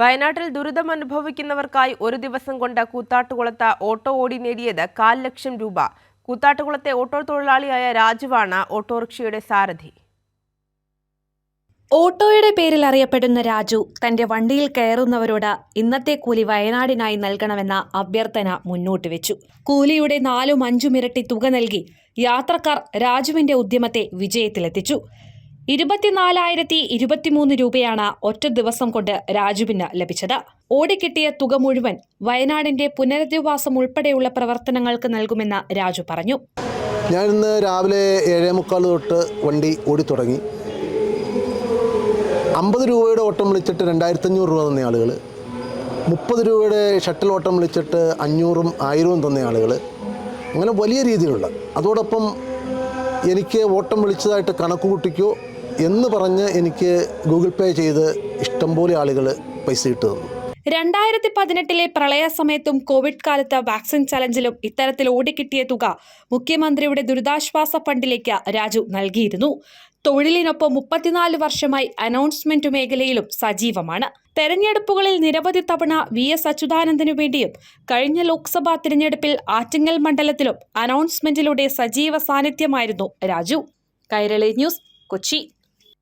വയനാട്ടിൽ ദുരിതമനുഭവിക്കുന്നവർക്കായി ഒരു ദിവസം കൊണ്ട് കൂത്താട്ടുകുളത്ത് ഓട്ടോ ഓടി നേടിയത് 1,00,000 ലക്ഷം രൂപ. കൂത്താട്ടുകുളത്തെ ഓട്ടോ തൊഴിലാളിയായ രാജുവാണ് ഓട്ടോറിക്ഷയുടെ സാരഥി. ഓട്ടോയുടെ പേരിൽ അറിയപ്പെടുന്ന രാജു തന്റെ വണ്ടിയിൽ കയറുന്നവരോട് ഇന്നത്തെ കൂലി വയനാടിനായി നൽകണമെന്ന അഭ്യർത്ഥന മുന്നോട്ട് വെച്ചു. കൂലിയുടെ 4-5 ഇരട്ടി തുക നൽകി യാത്രക്കാർ രാജുവിന്റെ ഉദ്യമത്തെ വിജയത്തിലെത്തിച്ചു. 24,023 രൂപയാണ് ഒറ്റ ദിവസം കൊണ്ട് രാജുവിന് ലഭിച്ചത്. ഓടിക്കിട്ടിയ തുക മുഴുവൻ വയനാടിന്റെ പുനരധിവാസം ഉൾപ്പെടെയുള്ള പ്രവർത്തനങ്ങൾക്ക് നൽകുമെന്ന് രാജു പറഞ്ഞു. ഞാൻ ഇന്ന് രാവിലെ 7:45 തൊട്ട് വണ്ടി ഓടി തുടങ്ങി. 50 രൂപയുടെ ഓട്ടം വിളിച്ചിട്ട് 2,500 രൂപ തന്ന ആളുകൾ, 30 രൂപയുടെ ഷട്ടിൽ ഓട്ടം വിളിച്ചിട്ട് 500ഉം 1000ഉം തന്ന ആളുകൾ, അങ്ങനെ വലിയ രീതിയിലുള്ള. അതോടൊപ്പം എനിക്ക് ഓട്ടം വിളിച്ചതായിട്ട് കണക്ക് കൂട്ടിക്കോ എന്ന് പറഞ്ഞ് എനിക്ക് ഗൂഗിൾ പേ ചെയ്ത് ഇഷ്ടംപോലെ ആളുകൾ പൈസ ഇട്ട് തന്നു. 2018 പ്രളയ സമയത്തും കോവിഡ് കാലത്ത് വാക്സിൻ ചലഞ്ചിലും ഇത്തരത്തിൽ ഓടിക്കിട്ടിയ തുക മുഖ്യമന്ത്രിയുടെ ദുരിതാശ്വാസ ഫണ്ടിലേക്ക് രാജു നൽകിയിരുന്നു. തൊഴിലിനൊപ്പം 34 വർഷമായി അനൗൺസ്മെന്റ് മേഖലയിലും സജീവമാണ്. തെരഞ്ഞെടുപ്പുകളിൽ നിരവധി തവണ VS അച്യുതാനന്ദനു വേണ്ടിയും കഴിഞ്ഞ ലോക്സഭാ തിരഞ്ഞെടുപ്പിൽ ആറ്റിങ്ങൽ മണ്ഡലത്തിലും അനൗൺസ്മെന്റിലൂടെ സജീവ സാന്നിധ്യമായിരുന്നു രാജു. കൈരളി ന്യൂസ്, കൊച്ചി.